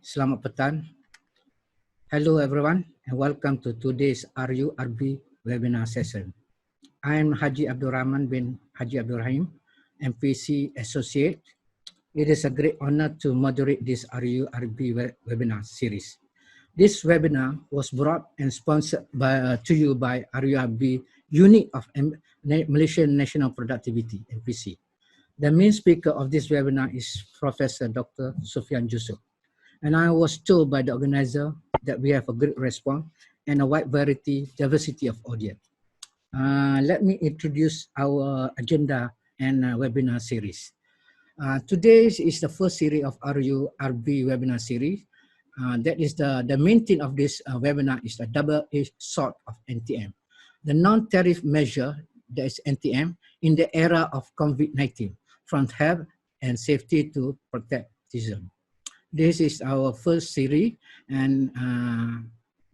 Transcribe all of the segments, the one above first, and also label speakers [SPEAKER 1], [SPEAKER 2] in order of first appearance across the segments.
[SPEAKER 1] Selamat petang. Hello everyone and welcome to today's RURB webinar session. I am Haji Abdul Rahman bin Haji Abdul Rahim, MPC Associate. It is a great honor to moderate this RURB webinar series. This webinar was brought and sponsored to you by RURB Unit of Malaysian National Productivity, MPC. The main speaker of this webinar is Professor Dr. Sufian Jusoh. And I was told by the organizer that we have a great response and a wide diversity of audience. Let me introduce our agenda and webinar series. Today is the first series of RURB webinar series. That is the main theme of this webinar is the double-edged sword of NTM. The non-tariff measure, that is NTM, in the era of COVID-19, from health and safety to protectionism. This is our first series, and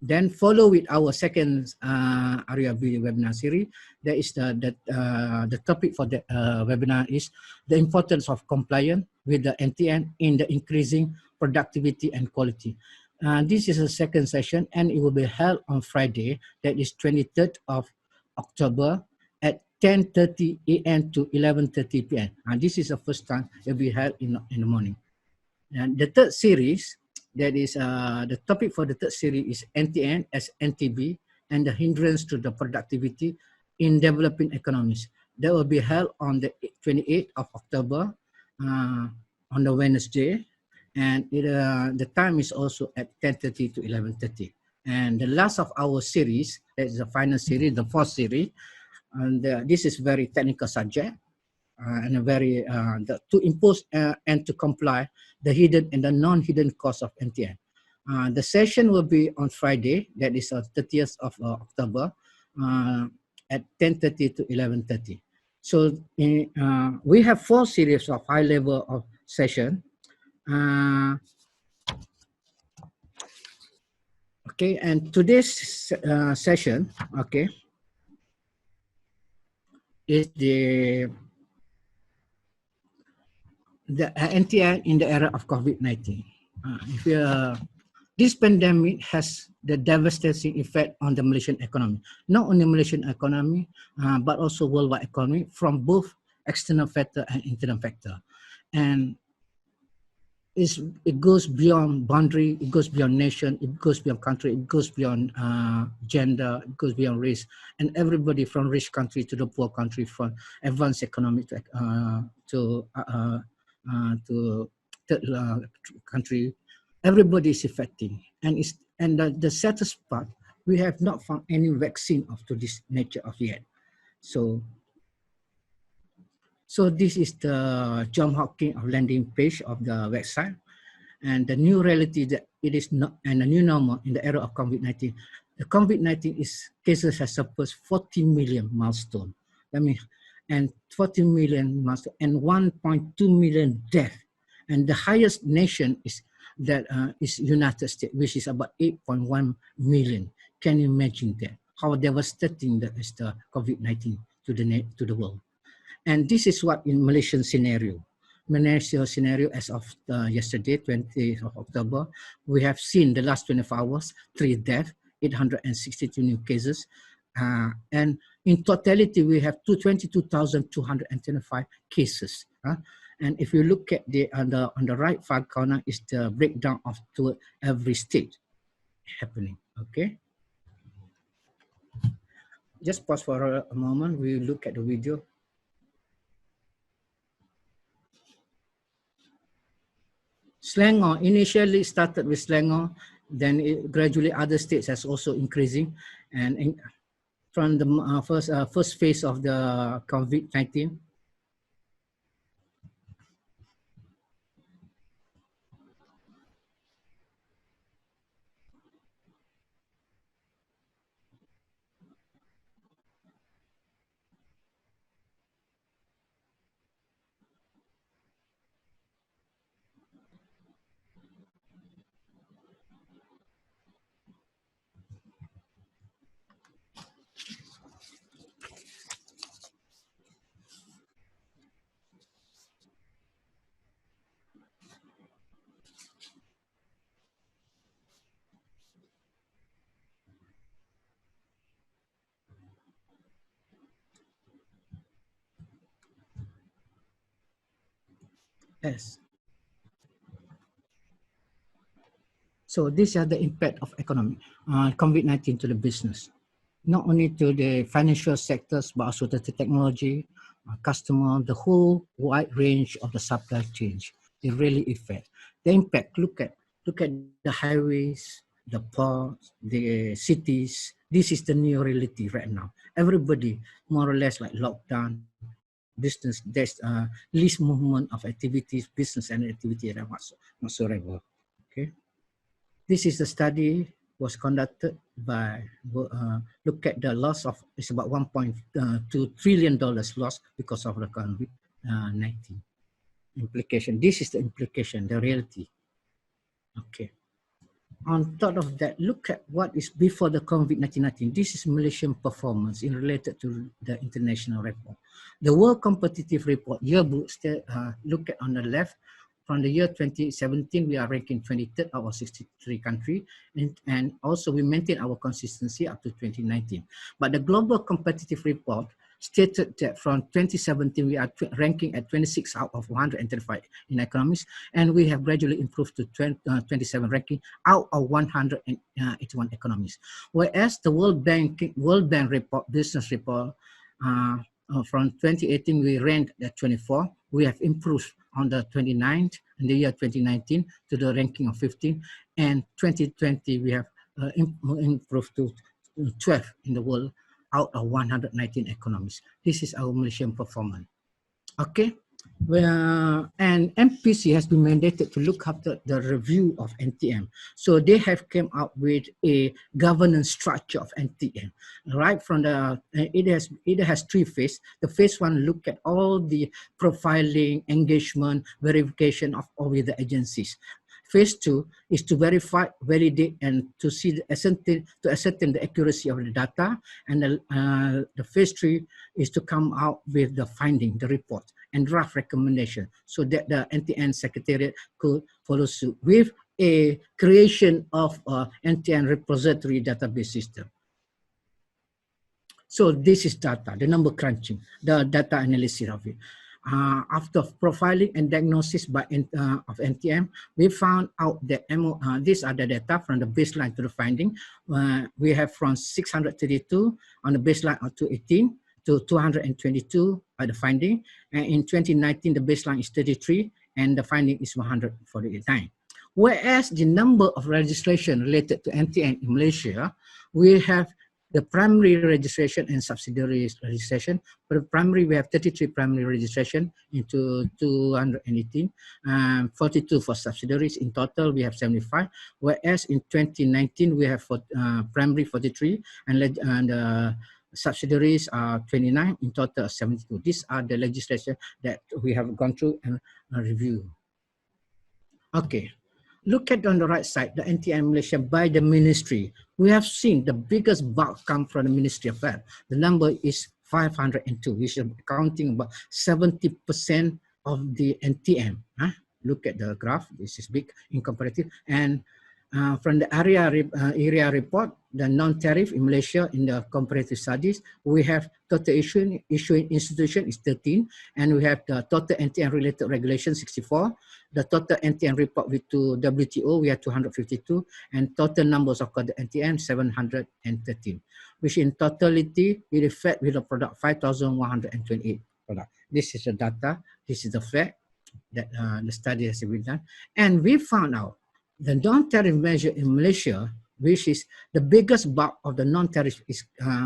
[SPEAKER 1] then follow with our second RURB webinar series. That is the topic for the webinar is the importance of compliance with the NTN in the increasing productivity and quality. This is a second session, and it will be held on Friday, that is 23rd of October at 10:30 a.m. to 11:30 p.m. This is the first time it will be held in the morning. And the third series, that is the topic for the third series is NTN as NTB and the hindrance to the productivity in developing economies. That will be held on the 28th of October on the Wednesday, and the time is also at 10:30 to 11:30. And the last of our series, that is the final series, the fourth series, and this is very technical subject. And a very to impose and to comply the hidden and the non-hidden costs of NTN. The session will be on Friday, that is 30th of October, at 10:30 to 11:30. So we have four series of high level of session. Okay, and today's session, okay, is the NTN in the era of COVID-19. This pandemic has the devastating effect on the Malaysian economy. Not only Malaysian economy, but also worldwide economy from both external factor and internal factor. And it goes beyond boundary, it goes beyond nation, it goes beyond country, it goes beyond gender, it goes beyond race. And everybody from rich country to the poor country, from advanced economy to third country, everybody is affected. And the saddest part, we have not found any vaccine of to this nature of yet. So this is the John Hopkins of landing page of the website, and the new reality that it is not, and the new normal in the era of COVID-19. The COVID-19 cases has surpassed 40 million milestone. And 40 million milestone and 1.2 million death. And the highest nation is United States, which is about 8.1 million. Can you imagine that? How devastating that is the COVID-19 to the world. And this is what in Malaysian scenario. Malaysia scenario as of yesterday, 20th of October, we have seen the last 24 hours, 3 deaths, 862 new cases. And in totality, we have 22,225 cases. And if you look at on the right far corner is the breakdown of to every state happening. Okay. Just pause for a moment. We look at the video. Selangor initially started with Selangor, then gradually other states has also increasing, and from the first phase of the COVID-19. Yes. So these are the impact of economic COVID-19 to the business, not only to the financial sectors, but also to the technology, customer, the whole wide range of the supply chain. It really affect the impact. Look at the highways, the ports, the cities. This is the new reality right now. Everybody more or less like lockdown, business. There's least movement of activities, business and activity whatsoever. Okay. This is the study was conducted by look at the loss of it's about 1.2 trillion dollars loss because of the COVID-19 implication. This is the implication, the reality. Okay. On top of that, look at what is before the COVID-19. This is Malaysian performance in related to the international report. The World Competitive Report yearbook, look at on the left. From the year 2017, we are ranking 23rd out of 63 countries, and also we maintain our consistency up to 2019. But the Global Competitive Report stated that from 2017, we are ranking at 26 out of 135 in economies, and we have gradually improved to 27 ranking out of 181 economies. Whereas the World Bank report, business report, from 2018, we ranked at 24. We have improved on the 29th in the year 2019 to the ranking of 15, and 2020 we have improved to 12 in the world out of 119 economies. This is our Malaysian performance. Okay. And MPC has been mandated to look after the review of NTM. So they have come up with a governance structure of NTM. Right from the, it has three phases. The phase one look at all the profiling, engagement, verification of all the agencies. Phase two is to verify, validate, and to see the ascertain the accuracy of the data. And the phase three is to come out with the finding, the report, and draft recommendation, so that the NTN Secretariat could follow suit with a creation of a NTN repository database system. So this is data, the number crunching, the data analysis of it. After profiling and diagnosis by of NTM, we found out that these are the data from the baseline to the finding. We have from 632 on the baseline of 2018 to 222 by the finding. And in 2019, the baseline is 33 and the finding is 149. Whereas the number of registration related to NTM in Malaysia, we have the primary registration and subsidiary registration. For the primary, we have 33 primary registration into 218, 42 for subsidiaries. In total, we have 75. Whereas in 2019, we have for primary 43 and subsidiaries are 29, in total 72. These are the legislation that we have gone through and review. Okay. Look at on the right side, the NTM Malaysia by the ministry. We have seen the biggest bulk come from the Ministry of Health. The number is 502, which is accounting about 70% of the NTM. Look at the graph, this is big in comparative. And from the area report, the non-tariff in Malaysia in the comparative studies, we have total issuing institution is 13, and we have the total NTN related regulation 64. The total NTN report with to WTO, we have 252, and total numbers of the NTN 713, which in totality we reflect with the product 5,128 product. This is the data, this is the fact that the study has been done, and we found out the non-tariff measure in Malaysia, which is the biggest bulk of the non-tariff, is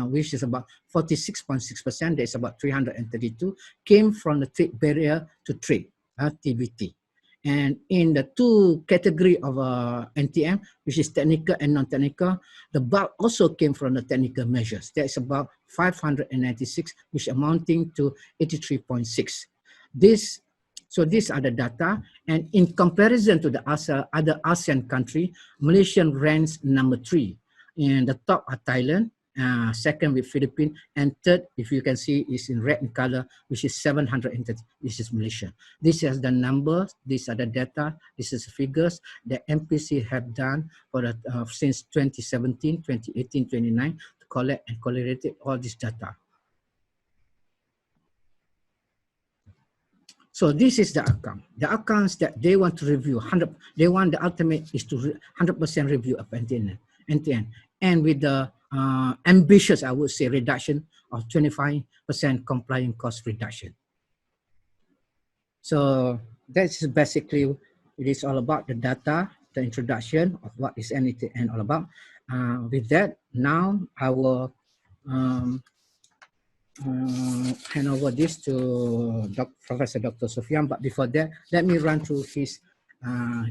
[SPEAKER 1] which is about 46.6%, there's about 332, came from the trade barrier to trade, TBT. And in the two category of NTM, which is technical and non-technical, the bulk also came from the technical measures. That's about 596, which amounting to 83.6. So these are the data, and in comparison to the other ASEAN country, Malaysia ranks number 3. And the top are Thailand, second with Philippines, and third, if you can see, is in red in color, which is 730. This is Malaysia. This is the numbers. These are the data. This is the figures that MPC have done for the since 2017, 2018, 2019 to collect and correlate all this data. So this is the outcome. The outcomes that they want to review 100. They want the ultimate is to 100% review of end-to-end, and with the ambitious, I would say, reduction of 25% compliance cost reduction. So that's basically it is all about the data, the introduction of what is end-to-end all about. With that, now I will hand over this to Professor Dr. Sufian. But before that, let me run through his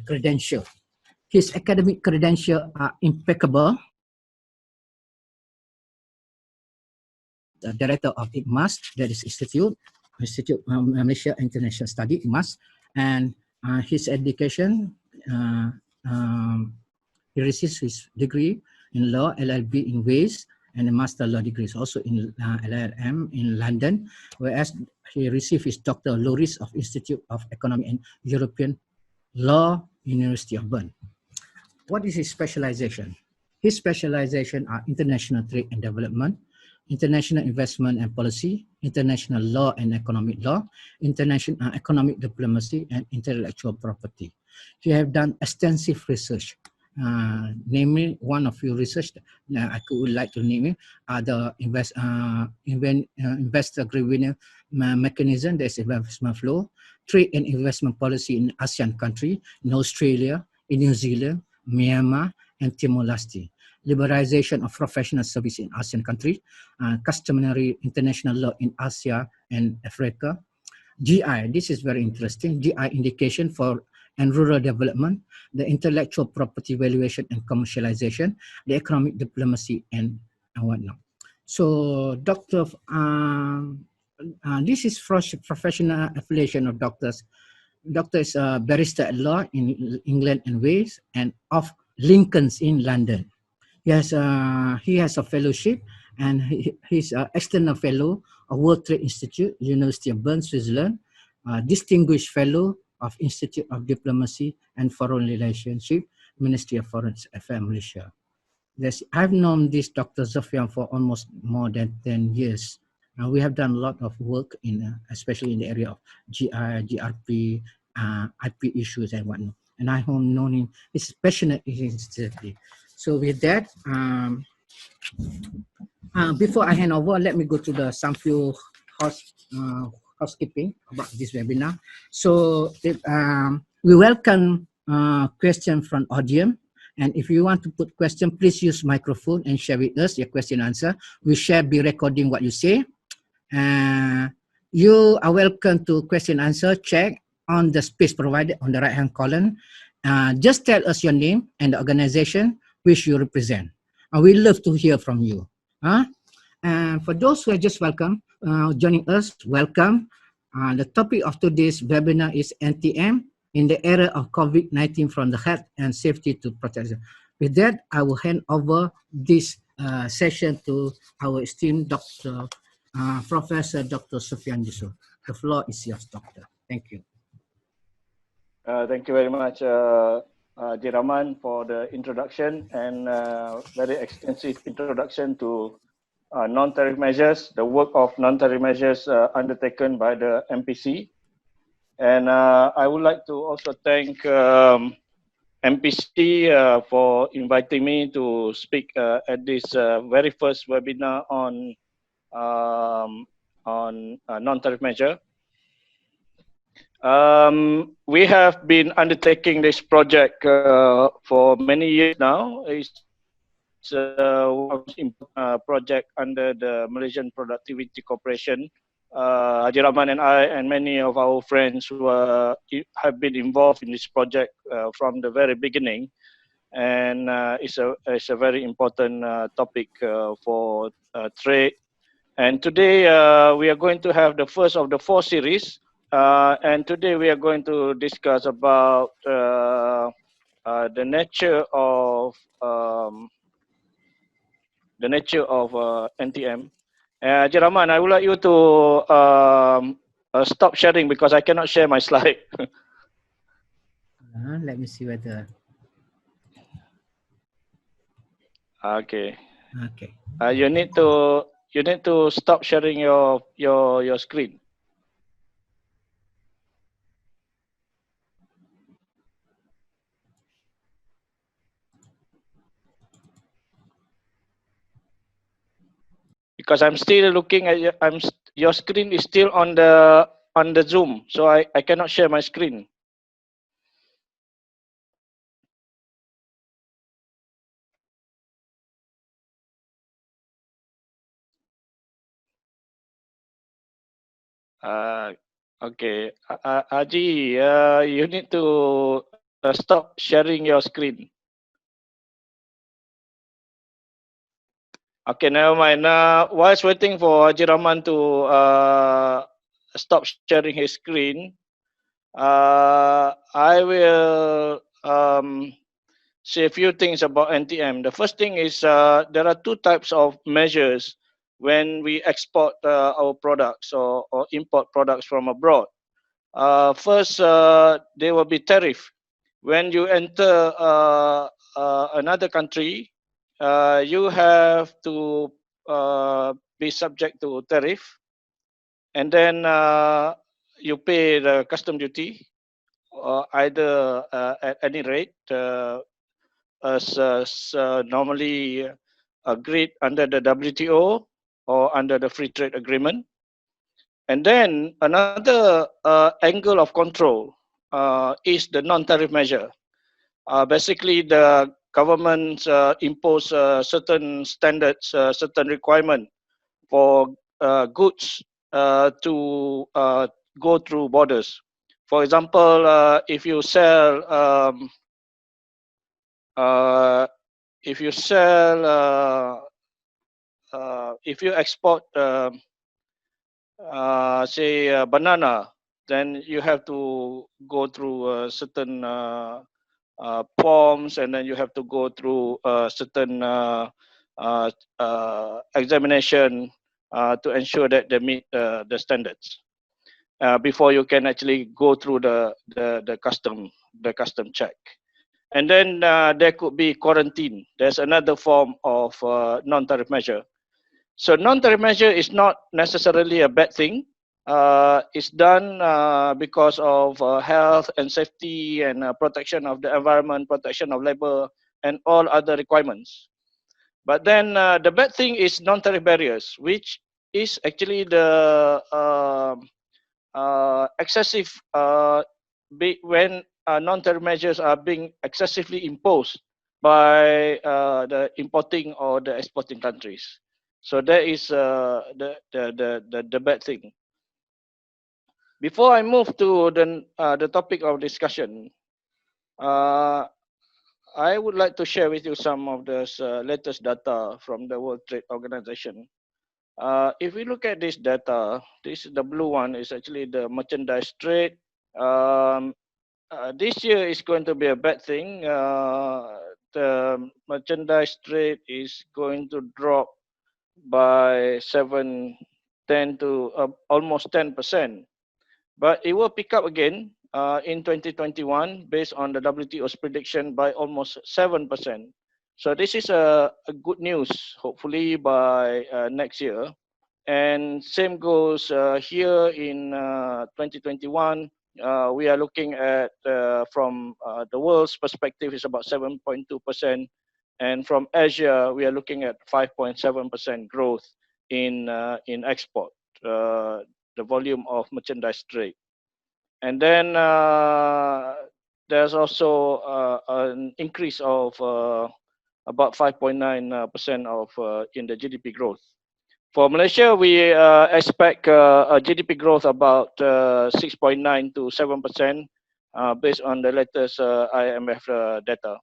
[SPEAKER 1] credential. His academic credentials are impeccable. The director of IKMAS, that is Institute Malaysia International Study, IKMAS, and his education, he received his degree in law, LLB in Wales, and a master law degree also in LLM in London, whereas he received his Dr. Laureus of Institute of Economic and European Law, University of Bern. What is his specialization? His specialization are international trade and development, international investment and policy, international law and economic law, international economic diplomacy, and intellectual property. He have done extensive research. Namely, one of your research I would like to name it are the investor grievance mechanism, there's investment flow, trade and investment policy in ASEAN country, in Australia, in New Zealand, Myanmar, and Timor-Leste. Liberalization of professional service in ASEAN countries, customary international law in Asia and Africa. GI, this is very interesting, GI indication for and rural development, the intellectual property valuation and commercialization, the economic diplomacy and whatnot. So Dr. This is professional affiliation of doctors. Doctor is a barrister at law in England and Wales and of Lincoln's in London. He has a fellowship and he's an external fellow of World Trade Institute, University of Bern, Switzerland, distinguished fellow of Institute of Diplomacy and Foreign Relationship, Ministry of Foreign Affairs, Malaysia. I've known this Dr. Sufian for almost more than 10 years. We have done a lot of work in, especially in the area of GI, GRP, IP issues and whatnot. And I have known him, he's passionate instantly. So with that, before I hand over, let me go to some few housekeeping about this webinar. So we welcome question from audience. And if you want to put question, please use microphone and share with us your question and answer. We shall be recording what you say. You are welcome to question and answer, check on the space provided on the right hand column. Just tell us your name and the organization which you represent. We love to hear from you. And for those who are just joining us, welcome. The topic of today's webinar is NTM in the era of COVID-19 from the health and safety to protection. With that, I will hand over this session to our esteemed Dr. Professor Dr. Sufian Jusoh. The floor is yours, Doctor. Thank you.
[SPEAKER 2] Thank you very much, Rahman, for the introduction and very extensive introduction to non-tariff measures, the work of non-tariff measures undertaken by the MPC. And I would like to also thank MPC for inviting me to speak at this very first webinar on non-tariff measure. We have been undertaking this project for many years now. It's a project under the Malaysian Productivity Corporation. Haji Rahman and I and many of our friends who have been involved in this project from the very beginning, and it's a very important topic for trade. And today we are going to have the first of the 4 series, and today we are going to discuss about the nature of NTM. Haji Rahman, I would like you to stop sharing because I cannot share my slide.
[SPEAKER 1] Let me see whether.
[SPEAKER 2] Okay.
[SPEAKER 1] Okay.
[SPEAKER 2] You need to stop sharing your screen. Because I'm still looking at your screen is still on the Zoom, so I cannot share my screen. Okay, Haji, you need to stop sharing your screen. Okay, never mind. Whilst waiting for Haji Rahman to stop sharing his screen, I will say a few things about NTM. The first thing is there are two types of measures when we export our products or import products from abroad. First, there will be tariff. When you enter another country, you have to be subject to tariff, and then you pay the custom duty, either at any rate, as normally agreed under the WTO or under the free trade agreement. And then another angle of control is the non-tariff measure. Basically, the government impose certain standards, certain requirement for goods to go through borders. For example, if you sell uh, if you sell if you export say banana, then you have to go through certain forms, and then you have to go through certain examination to ensure that they meet the standards before you can actually go through the custom check. And then there could be quarantine. There's another form of non-tariff measure. So non-tariff measure is not necessarily a bad thing. It's done because of health and safety and protection of the environment, protection of labor, and all other requirements. But then the bad thing is non-tariff barriers, which is actually the excessive when non-tariff measures are being excessively imposed by the importing or the exporting countries. So that is the bad thing. Before I move to the topic of discussion, I would like to share with you some of the latest data from the World Trade Organization. If we look at this data, the blue one is actually the merchandise trade. This year is going to be a bad thing. The merchandise trade is going to drop by 10 to almost 10%. But it will pick up again in 2021 based on the WTO's prediction by almost 7%. So this is a good news, hopefully by next year. And same goes here in 2021. We are looking at from the world's perspective is about 7.2%, and from Asia we are looking at 5.7% growth in export, the volume of merchandise trade. And then there's also an increase of about 5.9% of in the GDP growth. For Malaysia, we expect a GDP growth about 6.9 to 7% based on the latest IMF data.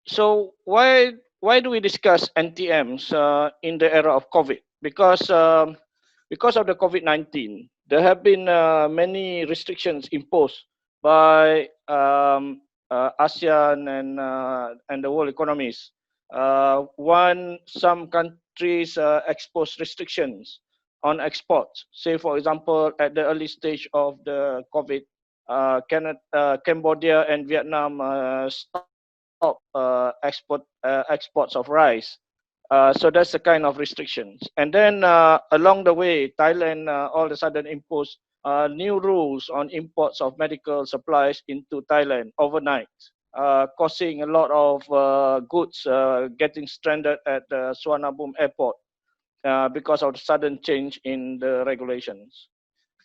[SPEAKER 2] So why do we discuss NTMs in the era of COVID? Because of the COVID-19, there have been many restrictions imposed by ASEAN and the world economies. Some countries expose restrictions on exports. Say, for example, at the early stage of the COVID, Cambodia and Vietnam stopped exports of rice. So that's the kind of restrictions. And then along the way, Thailand all of a sudden imposed new rules on imports of medical supplies into Thailand overnight. causing a lot of goods getting stranded at the Suvarnabhumi airport because of the sudden change in the regulations.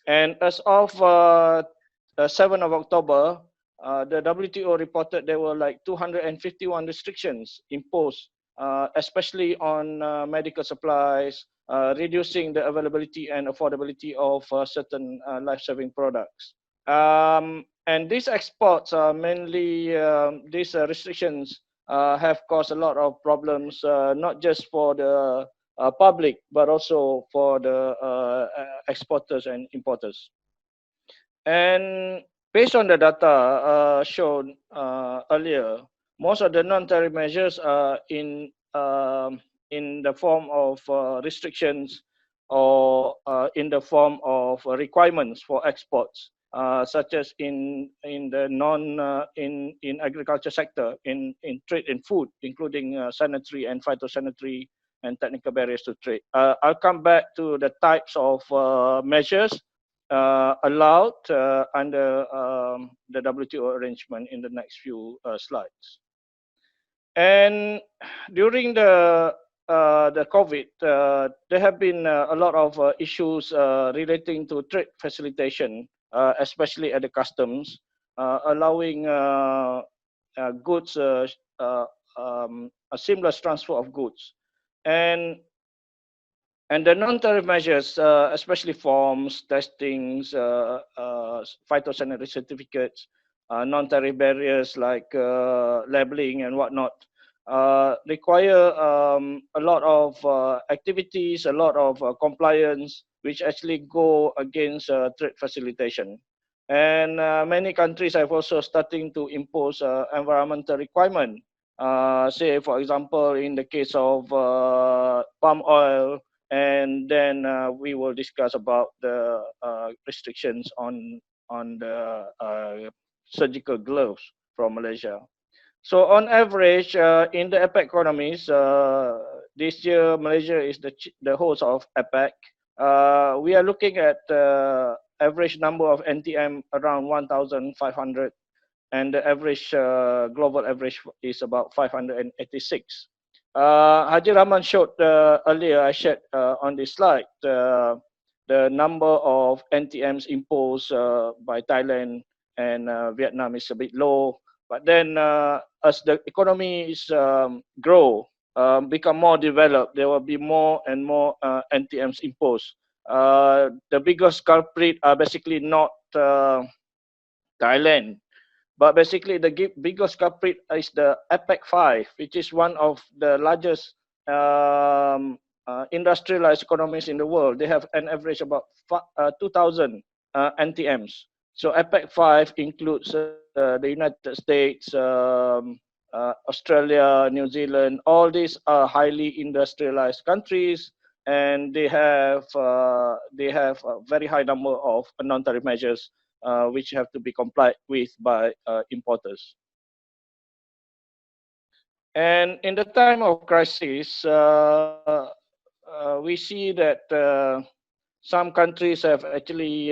[SPEAKER 2] And as of 7th of October, the WTO reported there were like 251 restrictions imposed, especially on medical supplies, reducing the availability and affordability of certain life-saving products. And these exports are mainly, these restrictions have caused a lot of problems, not just for the public, but also for the exporters and importers. And based on the data shown earlier, most of the non-tariff measures are in the form of restrictions or in the form of requirements for exports, such as in the in agriculture sector, in trade and food, including sanitary and phytosanitary and technical barriers to trade. I'll come back to the types of measures allowed under the WTO arrangement in the next few slides. And during the COVID, there have been a lot of issues relating to trade facilitation, especially at the customs, allowing goods, a seamless transfer of goods. And the non-tariff measures, especially forms, testings, phytosanitary certificates, non-tariff barriers like labeling and whatnot, require a lot of activities, a lot of compliance, which actually go against trade facilitation. And many countries have also starting to impose environmental requirement. Say, for example, in the case of palm oil, and then we will discuss about the restrictions on the surgical gloves from Malaysia. So on average, in the APEC economies, this year Malaysia is the host of APEC. We are looking at average number of NTM around 1,500, and the average global average is about 586. Haji Rahman showed earlier, I shared on this slide, the number of NTMs imposed by Thailand and Vietnam is a bit low. But then as the economies grow, become more developed, there will be more and more NTMs imposed. The biggest culprit are basically not Thailand, but basically, the biggest culprit is the APEC 5, which is one of the largest industrialized economies in the world. They have an average about 2,000 NTMs. So APEC 5 includes the United States, Australia, New Zealand. All these are highly industrialized countries, and they have a very high number of non-tariff measures which have to be complied with by importers. And in the time of crisis, we see that some countries have actually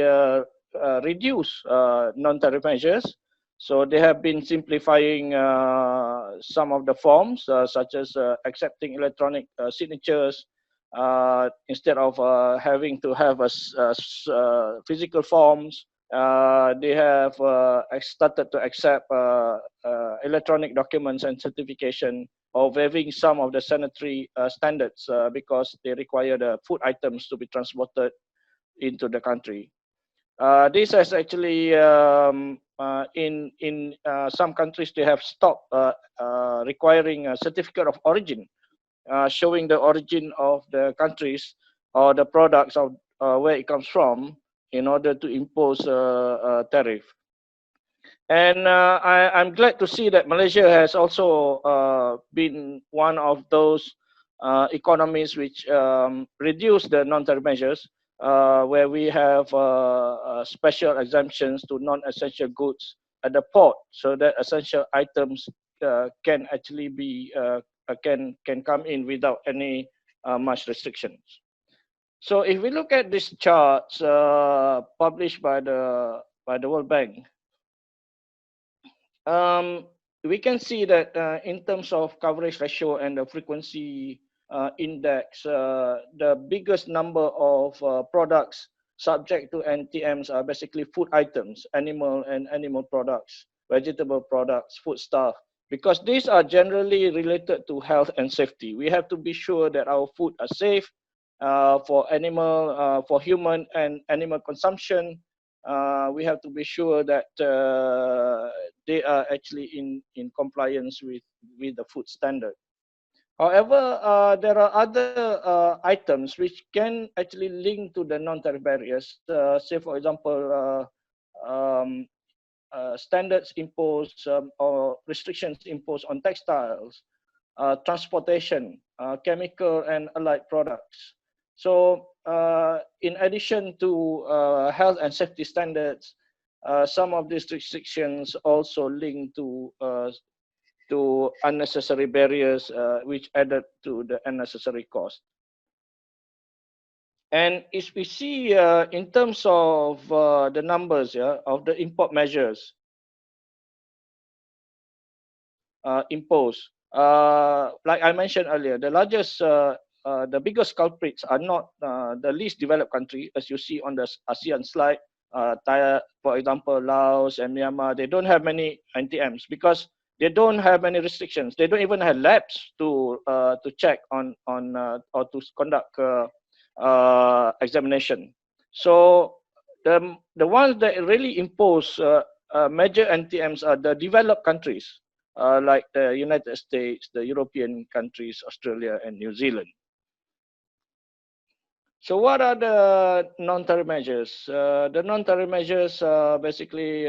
[SPEAKER 2] reduced non-tariff measures. So they have been simplifying some of the forms, such as accepting electronic signatures, instead of having to have physical forms. They have started to accept electronic documents and certification, or waiving some of the sanitary standards because they require the food items to be transported into the country. This has actually, in some countries, they have stopped requiring a certificate of origin, showing the origin of the countries or the products of where it comes from, in order to impose a tariff. And I'm glad to see that Malaysia has also been one of those economies which reduce the non-tariff measures, where we have special exemptions to non-essential goods at the port, so that essential items can actually be can come in without any much restrictions. So if we look at these charts published by the World Bank, we can see that in terms of coverage ratio and the frequency index, the biggest number of products subject to NTMs are basically food items, animal and animal products, vegetable products, foodstuff, because these are generally related to health and safety. We have to be sure that our food are safe for animal, for human and animal consumption. We have to be sure that they are actually in compliance with the food standard. However, there are other items which can actually link to the non-tariff barriers. Say, for example, standards imposed or restrictions imposed on textiles, transportation, chemical and allied products. So in addition to health and safety standards, some of these restrictions also link to unnecessary barriers, which added to the unnecessary cost. And if we see in terms of the numbers of the import measures imposed, like I mentioned earlier, the biggest culprits are not the least developed country, as you see on the ASEAN slide. For example, Laos and Myanmar, they don't have many NTMs because they don't have many restrictions. They don't even have labs to check on or to conduct examination. So the ones that really impose major NTMs are the developed countries, like the United States, the European countries, Australia, and New Zealand. So what are the non-tariff measures? The non-tariff measures basically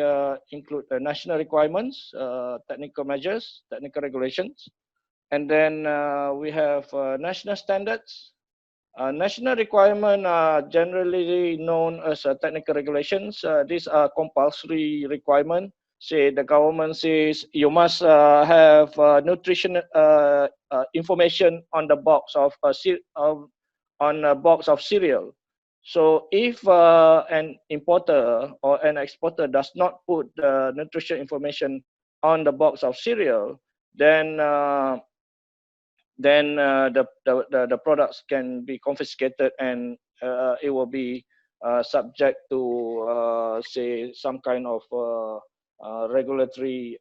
[SPEAKER 2] include national requirements, technical measures, technical regulations, and then we have national standards. National requirements are generally known as technical regulations. These are compulsory requirements. Say the government says you must have nutrition information on the box of a box of cereal. So if an importer or an exporter does not put the nutrition information on the box of cereal, then the products can be confiscated and it will be subject to say some kind of regulatory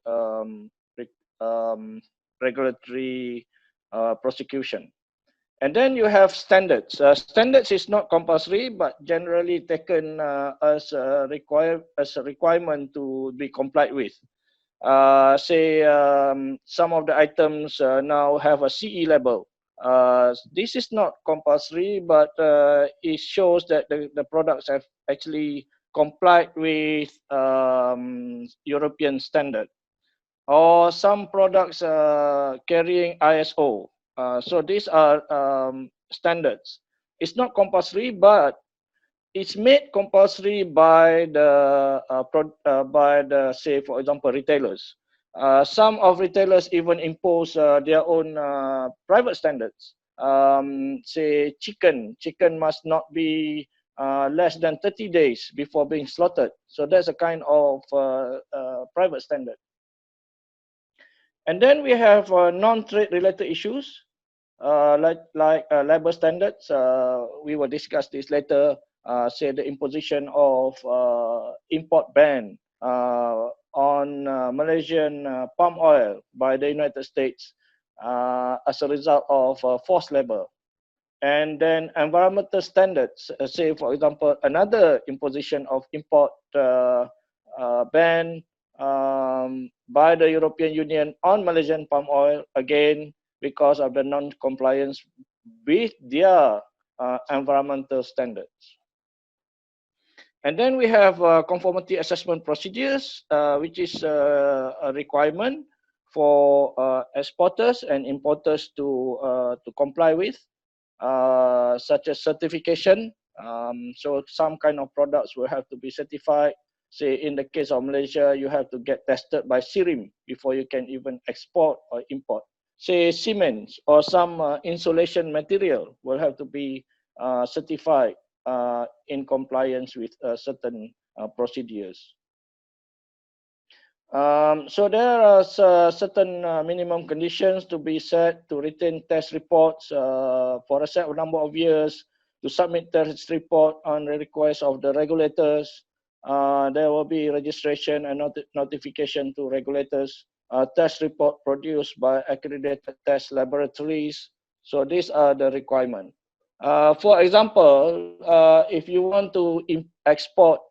[SPEAKER 2] prosecution. And then you have standards. Standards is not compulsory, but generally taken as a requirement to be complied with. Say some of the items now have a CE level. This is not compulsory, but it shows that the products have actually complied with European standard. Or some products carrying ISO. So these are standards. It's not compulsory, but it's made compulsory by the say, for example, retailers. Some of retailers even impose their own private standards. Say chicken must not be less than 30 days before being slaughtered. So that's a kind of private standard. And then we have non-trade related issues like labor standards. We will discuss this later. Say the imposition of import ban on Malaysian palm oil by the United States as a result of forced labor. And then environmental standards, say for example, another imposition of import ban by the European Union on Malaysian palm oil, again because of the non-compliance with their environmental standards. And then we have conformity assessment procedures, which is a requirement for exporters and importers to comply with, such as certification. So some kind of products will have to be certified. Say in the case of Malaysia, you have to get tested by SIRIM before you can even export or import. Say cements or some insulation material will have to be certified in compliance with certain procedures. So there are certain minimum conditions to be set to retain test reports for a set number of years, to submit test report on the request of the regulators. There will be registration and notification to regulators. Test report produced by accredited test laboratories. So these are the requirements. For example, if you want to export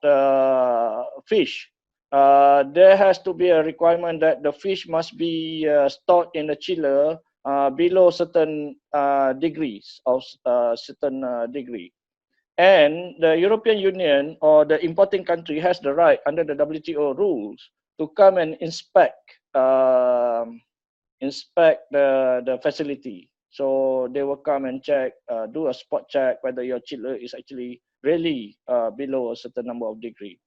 [SPEAKER 2] fish, there has to be a requirement that the fish must be stored in the chiller below certain degrees of certain degree. And the European Union or the importing country has the right under the WTO rules to come and inspect the facility. So they will come and check, do a spot check whether your chiller is actually really below a certain number of degree.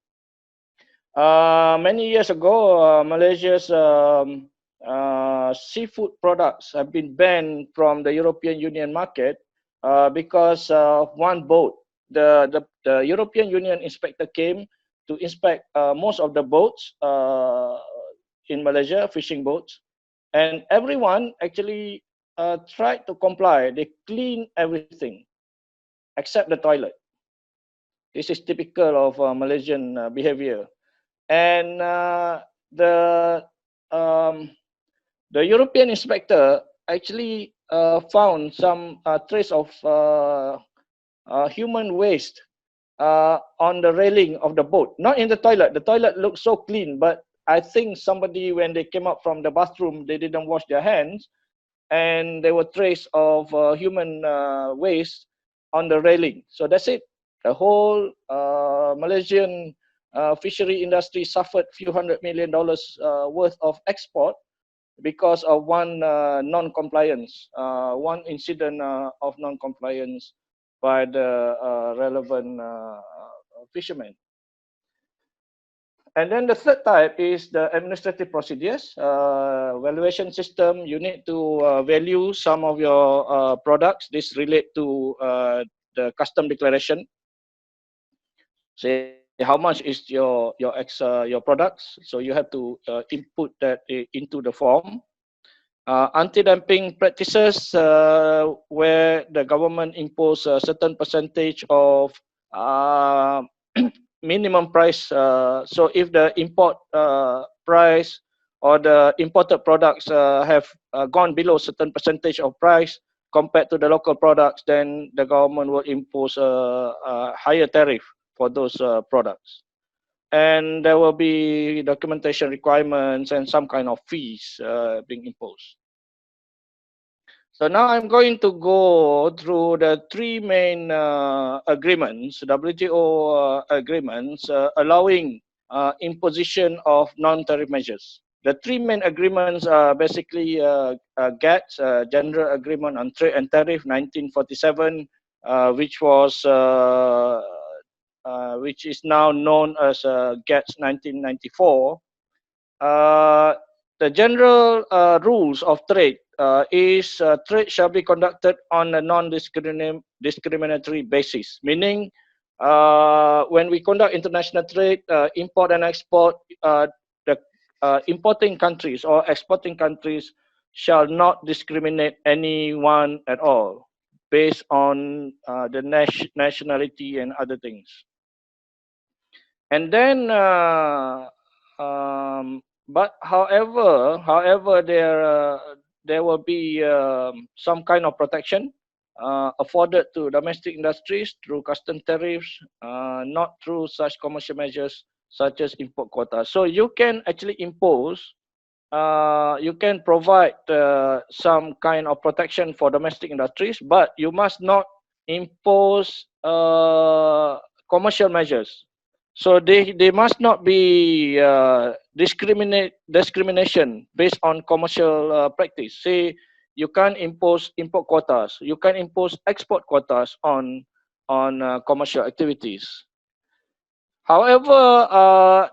[SPEAKER 2] Many years ago, Malaysia's seafood products have been banned from the European Union market because of one boat. The European Union inspector came to inspect most of the boats in Malaysia, fishing boats, and everyone actually tried to comply. They clean everything except the toilet. This is typical of Malaysian behavior. And the um, the European inspector actually found some trace of human waste on the railing of the boat, not in the toilet. The toilet looked so clean, but I think somebody, when they came out from the bathroom, they didn't wash their hands, and there were trace of human waste on the railing. So that's it. The whole Malaysian fishery industry suffered few $100 million worth of export because of one non-compliance, one incident of non-compliance by the relevant fishermen. And then the third type is the administrative procedures. Valuation system, you need to value some of your products. This relate to the custom declaration. Say how much is your products. So you have to input that into the form. Anti-dumping practices, where the government impose a certain percentage of minimum price. So if the import price or the imported products have gone below certain percentage of price compared to the local products, then the government will impose a higher tariff for those products. And there will be documentation requirements and some kind of fees being imposed. So now I'm going to go through the three main agreements, WTO agreements, allowing imposition of non-tariff measures. The three main agreements are basically GATT, General Agreement on Trade and Tariff 1947, which is now known as GATT 1994. The general rules of trade is trade shall be conducted on a non-discriminatory basis, meaning when we conduct international trade, import and export, the importing countries or exporting countries shall not discriminate anyone at all based on the nationality and other things. And then but however, there will be some kind of protection afforded to domestic industries through custom tariffs, not through such commercial measures such as import quotas. So you can actually impose, you can provide some kind of protection for domestic industries, but you must not impose commercial measures. So they must not be discrimination based on commercial practice. Say you can't impose import quotas, you can impose export quotas on commercial activities. However,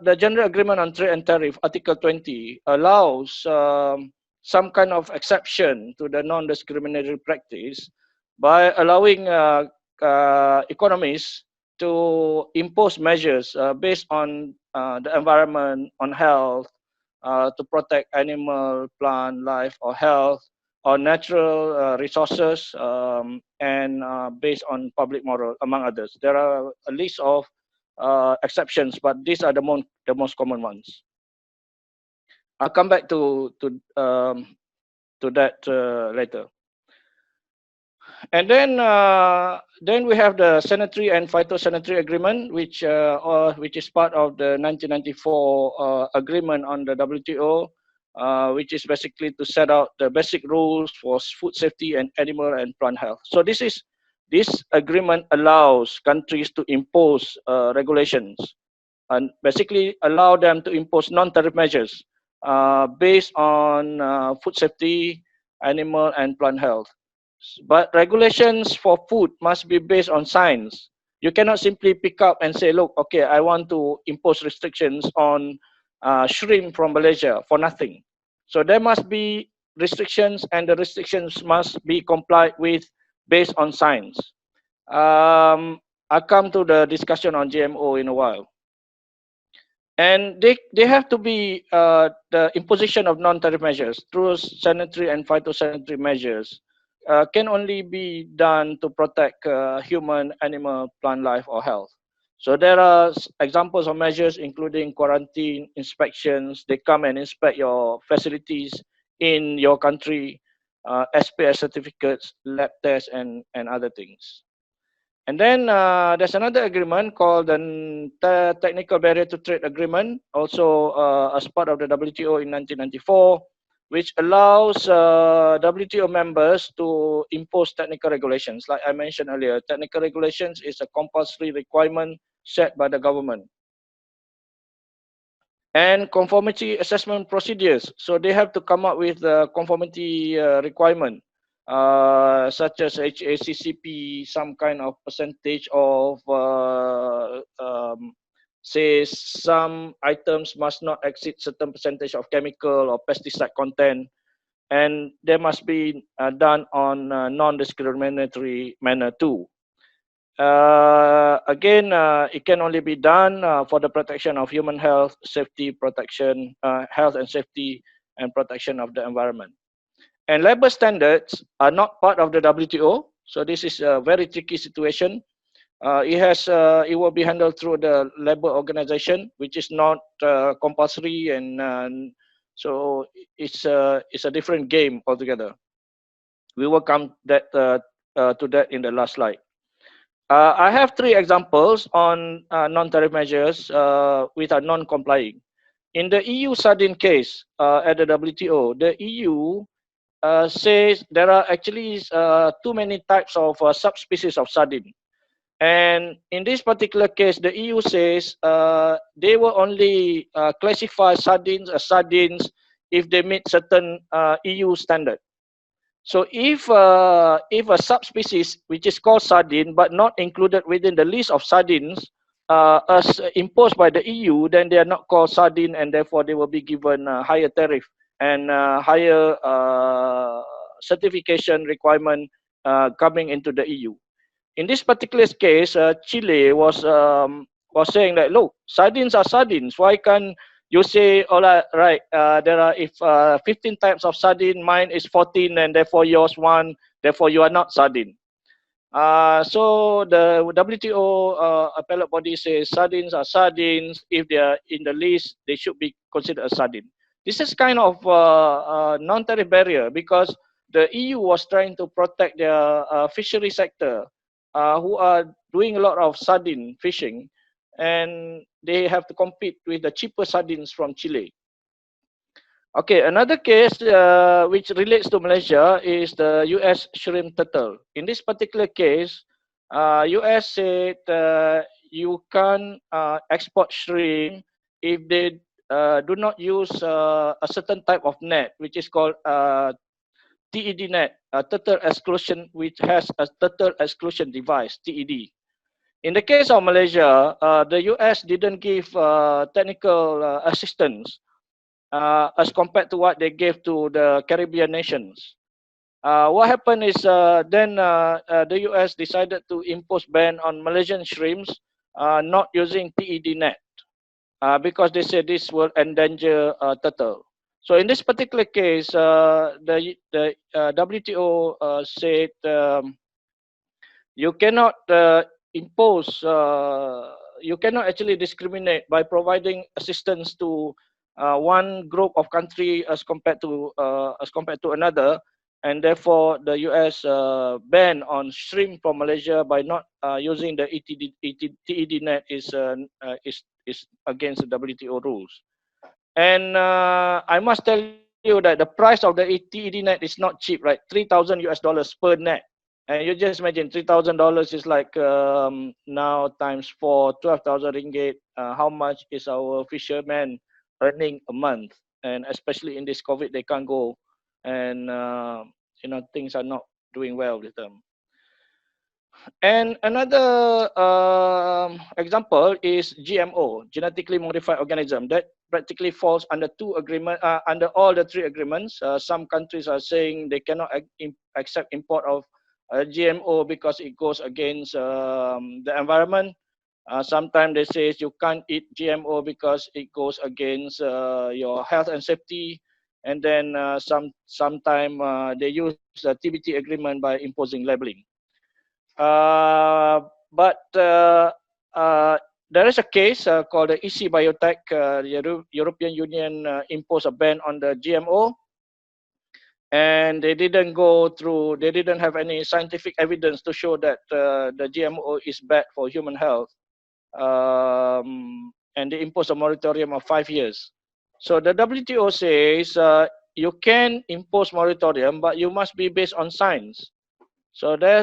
[SPEAKER 2] the General Agreement on Trade and Tariff, Article 20, allows some kind of exception to the non-discriminatory practice by allowing economies to impose measures based on the environment, on health, to protect animal, plant, life, or health, or natural resources, and based on public moral, among others. There are a list of exceptions, but these are the most common ones. I'll come back to that later. And then we have the sanitary and phytosanitary agreement, which is part of the 1994 agreement on the WTO, which is basically to set out the basic rules for food safety and animal and plant health. So this agreement allows countries to impose regulations and basically allow them to impose non-tariff measures based on food safety, animal and plant health. But regulations for food must be based on science. You cannot simply pick up and say, look, okay, I want to impose restrictions on shrimp from Malaysia for nothing. So there must be restrictions, and the restrictions must be complied with based on science. I'll come to the discussion on GMO in a while. And they have to be the imposition of non-tariff measures through sanitary and phytosanitary measures can only be done to protect human, animal, plant life or health. So there are examples of measures including quarantine, inspections. They come and inspect your facilities in your country, SPS certificates, lab tests, and other things. And then there's another agreement called the Technical Barrier to Trade Agreement, also as part of the WTO in 1994, which allows WTO members to impose technical regulations. Like I mentioned earlier, technical regulations is a compulsory requirement set by the government. And conformity assessment procedures. So they have to come up with a conformity requirement, such as HACCP, some kind of percentage of, say, some items must not exceed certain percentage of chemical or pesticide content, and they must be done on a non-discriminatory manner too. Again, it can only be done for the protection of human health, safety, protection, health and safety, and protection of the environment. And labor standards are not part of the WTO, so this is a very tricky situation. It will be handled through the labor organization, which is not compulsory, and so it's a different game altogether. We will come to that in the last slide. I have three examples on non-tariff measures which are non-complying. In the EU sardine case at the WTO, the EU says there are actually too many types of subspecies of sardine. And in this particular case, the EU says they will only classify sardines as sardines if they meet certain EU standard. So if a subspecies which is called sardine but not included within the list of sardines as imposed by the EU, then they are not called sardine, and therefore they will be given a higher tariff and higher certification requirement coming into the EU. In this particular case, Chile was saying that, look, sardines are sardines. Why can't you say, all right, there are 15 types of sardine, mine is 14, and therefore yours 1, therefore you are not sardine. So the WTO appellate body says sardines are sardines. If they are in the list, they should be considered a sardine. This is kind of non-tariff barrier because the EU was trying to protect their fishery sector, who are doing a lot of sardine fishing, and they have to compete with the cheaper sardines from Chile. Okay, another case which relates to Malaysia is the US shrimp turtle. In this particular case, US said you can't export shrimp if they do not use a certain type of net, which is called TED net, a turtle exclusion, which has a turtle exclusion device, TED. In the case of Malaysia, the US didn't give technical assistance as compared to what they gave to the Caribbean nations. What happened is then the US decided to impose ban on Malaysian shrimps not using TED net. because they say this will endanger turtle. So in this particular case, the WTO said you cannot impose, you cannot actually discriminate by providing assistance to one group of country as compared to another, and therefore the US ban on shrimp from Malaysia by not using the TED net is against the WTO rules. And I must tell you that the price of the TED net is not cheap, right? 3,000 US dollars per net. And you just imagine $3,000 is like now times 4, 12,000 ringgit. How much is our fishermen earning a month? And especially in this COVID, they can't go, and things are not doing well with them. And another example is GMO, genetically modified organism, that practically falls under under all the three agreements. Some countries are saying they cannot accept import of GMO because it goes against the environment. Sometimes they say you can't eat GMO because it goes against your health and safety. And then sometimes they use the TBT agreement by imposing labeling. But there is a case called the EC Biotech. The European Union imposed a ban on the GMO, and they didn't have any scientific evidence to show that the GMO is bad for human health. And they imposed a moratorium of 5 years. So the WTO says you can impose moratorium, but you must be based on science. So they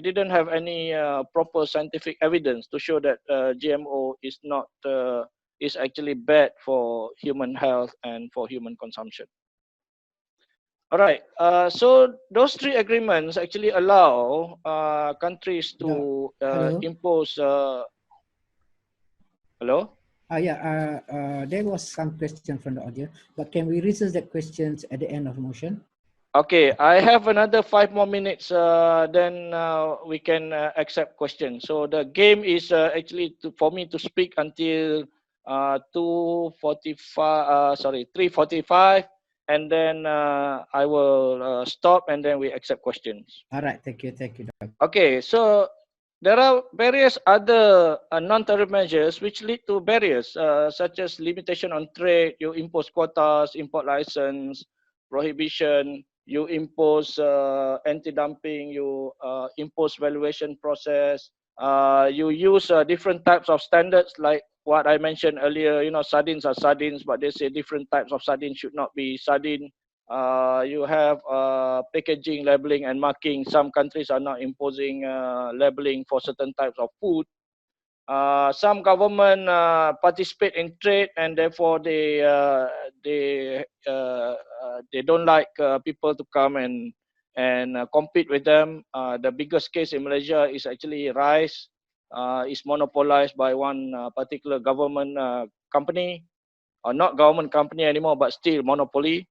[SPEAKER 2] didn't have any proper scientific evidence to show that GMO is actually bad for human health and for human consumption. All right. So those three agreements actually allow countries to impose. Hello.
[SPEAKER 1] There was some question from the audience, but can we research that questions at the end of the motion?
[SPEAKER 2] Okay, I have another 5 more minutes. Then we can accept questions. So the game is actually for me to speak until 3:45, and then I will stop, and then we accept questions.
[SPEAKER 1] All right, thank you, Dr.
[SPEAKER 2] Okay, so there are various other non-tariff measures which lead to barriers, such as limitation on trade. You impose quotas, import license, prohibition. You impose anti-dumping, you impose valuation process, you use different types of standards like what I mentioned earlier. Sardines are sardines, but they say different types of sardines should not be sardine. You have packaging, labeling, and marking. Some countries are not imposing labeling for certain types of food. Some government participate in trade, and therefore they don't like people to come and compete with them. The biggest case in Malaysia is actually rice. Is monopolized by one particular government company, or not government company anymore, but still monopoly.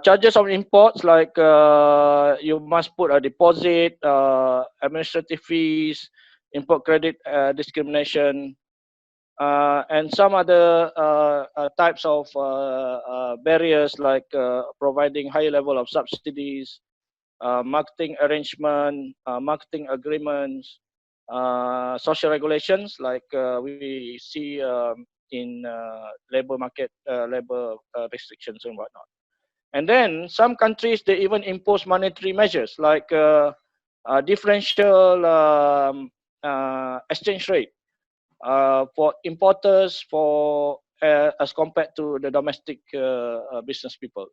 [SPEAKER 2] Charges of imports, like you must put a deposit, administrative fees, import credit discrimination, and some other types of barriers, like providing high level of subsidies, marketing arrangement, marketing agreements, social regulations, like we see in labor market, labor restrictions and whatnot. And then some countries, they even impose monetary measures like differential exchange rate for importers as compared to the domestic business people.